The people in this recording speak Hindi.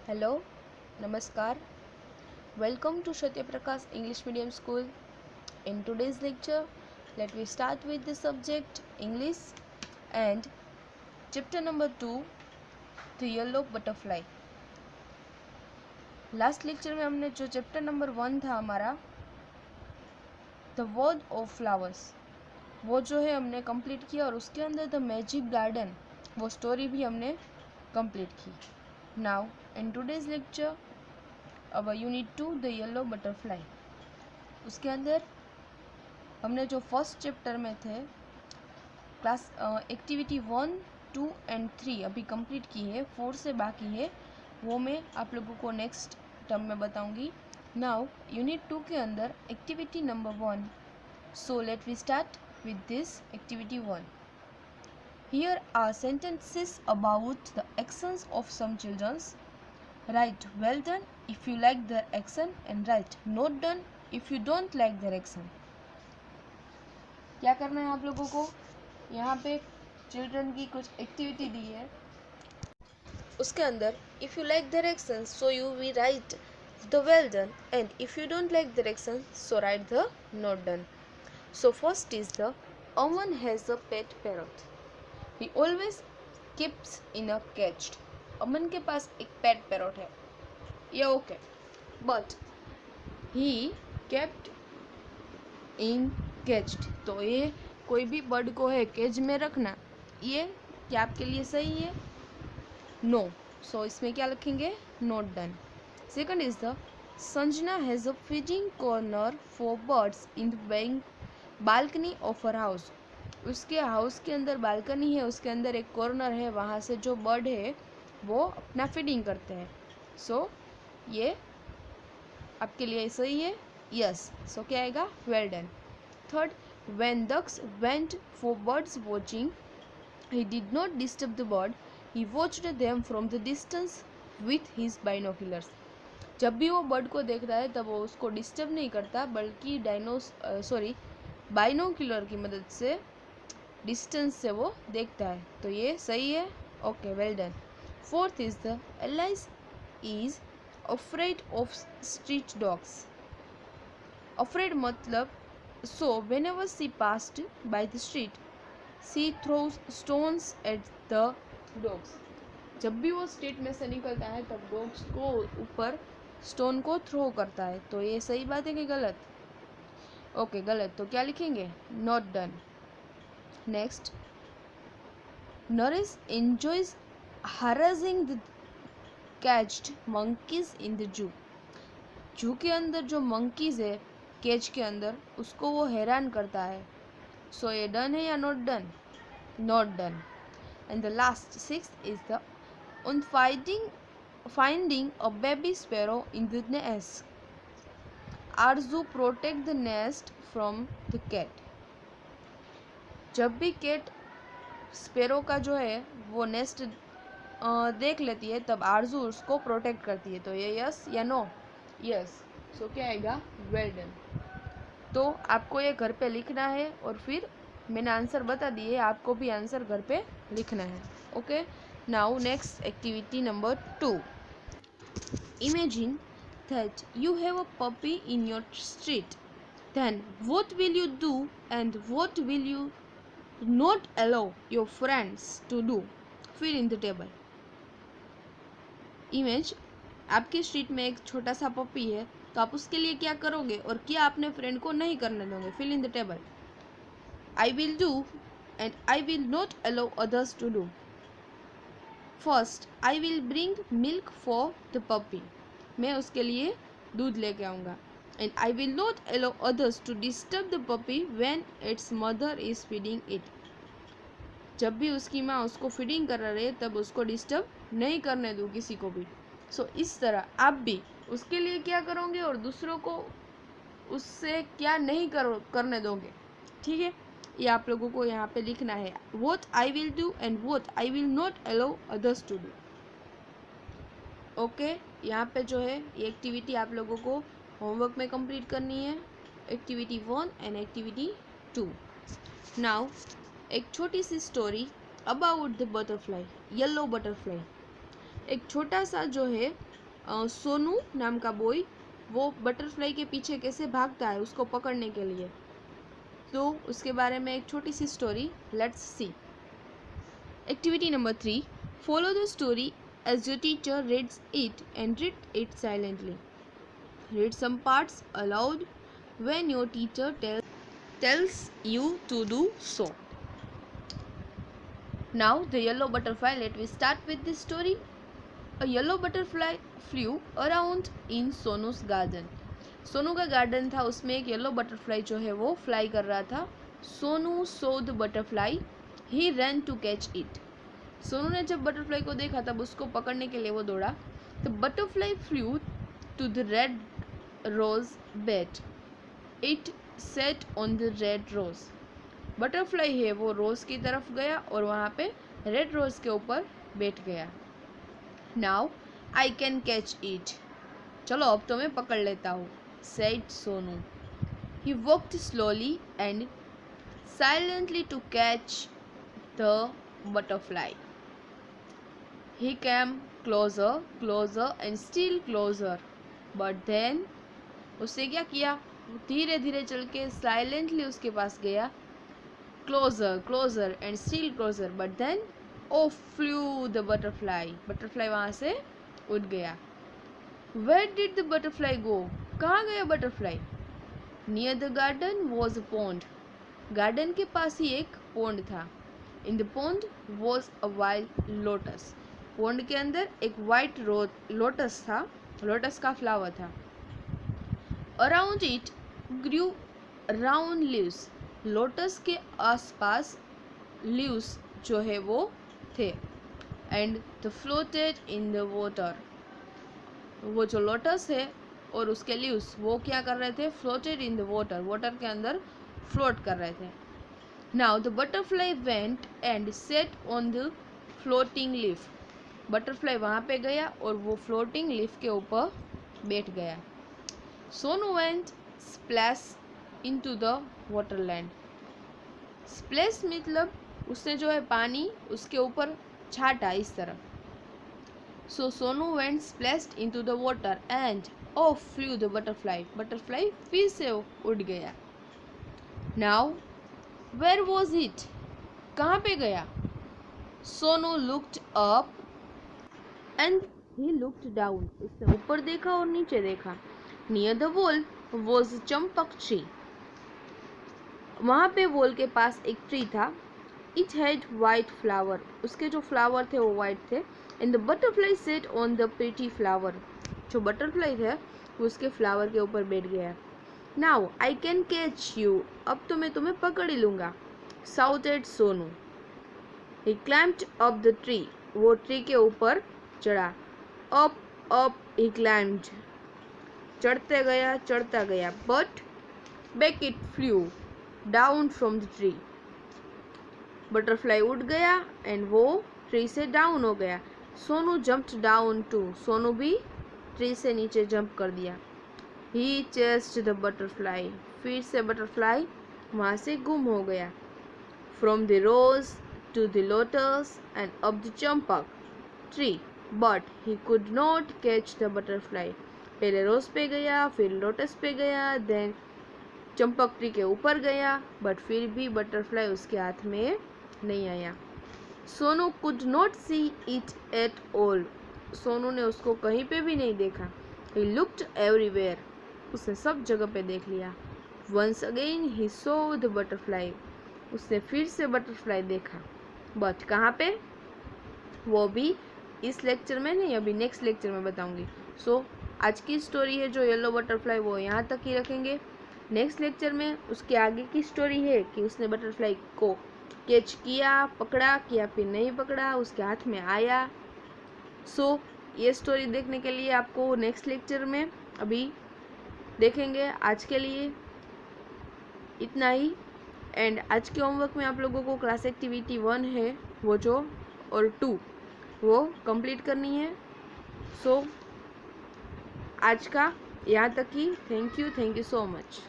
Hello, Namaskar. Welcome to Satya Prakash English Medium School. In today's lecture, let me start with the subject English and chapter number 2, The Yellow Butterfly. Last lecture में हमने जो चैप्टर नंबर 1 था हमारा द वर्ड ऑफ फ्लावर्स, वो जो है हमने कंप्लीट किया और उसके अंदर द मैजिक गार्डन वो स्टोरी भी हमने कंप्लीट की. Now in today's lecture our unit 2 the yellow butterfly, उसके अंदर हमने जो फर्स्ट चैप्टर में थे क्लास एक्टिविटी 1, 2 एंड 3 अभी कंप्लीट की है, 4 से बाकी है, वो मैं आप लोगों को नेक्स्ट टर्म में बताऊंगी. नाउ यूनिट 2 के अंदर activity number 1. So let we start with this activity 1. Here are sentences about the actions of some children. Write well done if you like their action and write not done if you don't like their action. क्या करना है आप लोगों को? यहाँ पे चिल्ड्रन की कुछ एक्टिविटी दी है, उसके अंदर if you like their action so you will write the well done and if you don't like their action so write the not done. So first is the Aman has a pet parrot. He always keeps in a cage. अमन के पास एक पेट पैरोट है, ये okay, but he kept in caged, तो ये कोई भी बर्ड को है केज में रखना, ये क्या आपके लिए सही है? नो. सो इसमें क्या लिखेंगे? Not done. Second is the Sanjana has a feeding corner for birds in the balcony of her house. उसके हाउस के अंदर बालकनी है, उसके अंदर एक कॉर्नर है, वहाँ से जो बर्ड है वो अपना फीडिंग करते हैं. सो ये आपके लिए सही है? यस. सो क्या आएगा? Well done. Third, when ducks went for birds watching he did not disturb the bird, he watched them from the distance with his binoculars. जब भी वो बर्ड को देखता है तब वो उसको डिस्टर्ब नहीं करता, बल्कि बाइनोक्यूलर की मदद से डिस्टेंस से वो देखता है. तो ये सही है. Okay, well done. Fourth is the Alice is afraid of street dogs. Afraid मतलब so whenever she passed by the street she throws stones at the dogs. जब भी वो स्ट्रीट में से निकलता है तब डॉग्स को ऊपर स्टोन को थ्रो करता है. तो ये सही बात है कि गलत? ओके, गलत. तो क्या लिखेंगे? Not done. Next, Naresh enjoys harassing the caged monkeys in the zoo. जू के अंदर जो मंकीज है केज के अंदर, उसको वो हैरान करता है. सो ये डन है या not done? Not done. And the last sixth is the on finding a baby sparrow in the nest, Arzoo protect the nest from the cat. जब भी कैट स्पैरो का जो है वो नेस्ट देख लेती है तब आरजू उसको प्रोटेक्ट करती है. तो ये यस या नो? यस. सो क्या आएगा? Well done. तो आपको ये घर पे लिखना है और फिर मैंने आंसर बता दिए, आपको भी आंसर घर पे लिखना है. Okay. Now next activity number 2. Imagine that you have a puppy in your street, then what will you do and what will you not allow your friends to do? Fill in the table. Image, आपकी स्ट्रीट में एक छोटा सा पपी है, तो आप उसके लिए क्या करोगे और क्या अपने फ्रेंड को नहीं करने दोगे? Fill in the table. I will do and I will not allow others to do. First, I will bring milk for the puppy. मैं उसके लिए दूध लेके आऊँगा. And I will not allow others to disturb the puppy when its mother is feeding it. जब भी उसकी माँ उसको फीडिंग कर रही है तब उसको डिस्टर्ब नहीं करने दो किसी को भी. सो इस तरह आप भी उसके लिए क्या करोगे और दूसरों को उससे क्या नहीं करने दोगे. ठीक है, ये आप लोगों को यहाँ पे लिखना है. What I will do and what I will not allow others to do. Okay, यहाँ पे जो है ये एक्टिविटी आप लोगों को होमवर्क में कंप्लीट करनी है, एक्टिविटी 1 एंड एक्टिविटी 2. नाउ एक छोटी सी story about the butterfly, yellow butterfly. एक छोटा सा जो है सोनू नाम का बॉय वो बटरफ्लाई के पीछे कैसे भागता है उसको पकड़ने के लिए। तो उसके बारे में एक छोटी सी story, let's see. Activity number 3, follow the story as your teacher reads it and read it silently. Read some parts aloud when your teacher tells you to do so. Now the yellow butterfly, let me start with this story. A yellow butterfly flew around in Sonu's garden. Sonu का गार्डन था, उसमें एक येलो बटरफ्लाई जो है वो फ्लाई कर रहा था। Sonu saw the butterfly, he ran to catch it. Sonu ने जब बटरफ्लाई को देखा तब उसको पकड़ने के लिए वो दौड़ा। The butterfly flew to the red rose bed, it sat on the red rose. Butterfly है वो रोज की तरफ गया और वहाँ पे रेड रोज के ऊपर बैठ गया। Now I can catch it, चलो अब तो मैं पकड़ लेता हूँ, said Sonu. He walked slowly and silently to catch the butterfly. He came closer closer and still closer, but then उसने क्या किया, धीरे धीरे चल के साइलेंटली उसके पास गया। Closer closer and still closer, but then oh flew the butterfly, butterfly वहाँ से उड़ गया। Where did the butterfly go, कहाँ गया butterfly. Near the garden was a pond, garden के पास ही एक पॉन्ड था। In the pond was a white lotus, pond के अंदर एक वाइट लोटस था, लोटस का फ्लावर था। Around it grew round leaves, lotus के आसपास लीव्स जो है वो थे। And the floated in the water, वो जो लोटस है और उसके लीव्स वो क्या कर रहे थे, floated in the water, water के अंदर फ्लोट कर रहे थे। Now the butterfly went and set on the floating leaf, butterfly वहाँ पे गया और वो फ्लोटिंग लीफ के ऊपर बैठ गया। Sonu went splash into the water and, splash मतलब उसने जो है पानी उसके ऊपर छाटा इस तरह। So Sonu went splashed into the water and off flew the butterfly, butterfly फिर से उड़ गया। नाउ वेयर वॉज इट, कहाँ पे गया। Sonu looked up and he looked down, उसने ऊपर देखा और नीचे देखा। Near the wall was Champak tree, वहाँ पे वॉल के पास एक ट्री था। इट हैड वाइट फ्लावर, उसके जो फ्लावर थे वो वाइट थे। And the butterfly set on the pretty flower, जो बटरफ्लाई थे वो उसके फ्लावर के ऊपर बैठ गया। Now I can catch you, अब तो मैं तुम्हें पकड़ ही लूँगा, shouted Sonu. He climbed up the tree, वो ट्री के ऊपर चढ़ा। अप अप ही क्लाइम्ड, चढ़ता गया, but back it flew down from the tree, butterfly उड़ गया एंड वो ट्री से डाउन हो गया। Sonu jumped down too, Sonu भी ट्री से नीचे जंप कर दिया। ही चेस्ड द बटरफ्लाई, फिर से बटरफ्लाई वहाँ से गुम हो गया। From the rose to the lotus and up the champak tree, but he could not catch the butterfly, पहले रोज पे गया, फिर लोटस पे गया, देन चंपक ट्री के ऊपर गया, बट फिर भी बटरफ्लाई उसके हाथ में नहीं आया। Sonu could not see it at all, Sonu ने उसको कहीं पे भी नहीं देखा। ही लुक्ड एवरीवेयर, उसने सब जगह पे देख लिया। Once again he saw the butterfly, उसने फिर से बटरफ्लाई देखा, बट कहाँ पे, वो भी इस लेक्चर में नहीं, अभी नेक्स्ट लेक्चर में बताऊंगी। सो आज की स्टोरी है जो येलो बटरफ्लाई वो यहाँ तक ही रखेंगे। नेक्स्ट लेक्चर में उसके आगे की स्टोरी है कि उसने बटरफ्लाई को कैच किया, पकड़ा या फिर नहीं पकड़ा, उसके हाथ में आया। सो ये स्टोरी देखने के लिए आपको नेक्स्ट लेक्चर में अभी देखेंगे। आज के लिए इतना ही। एंड आज के होमवर्क में आप लोगों को क्लास एक्टिविटी 1 है वो जो और 2 वो कंप्लीट करनी है। सो आज का यहाँ तक ही। Thank you so much.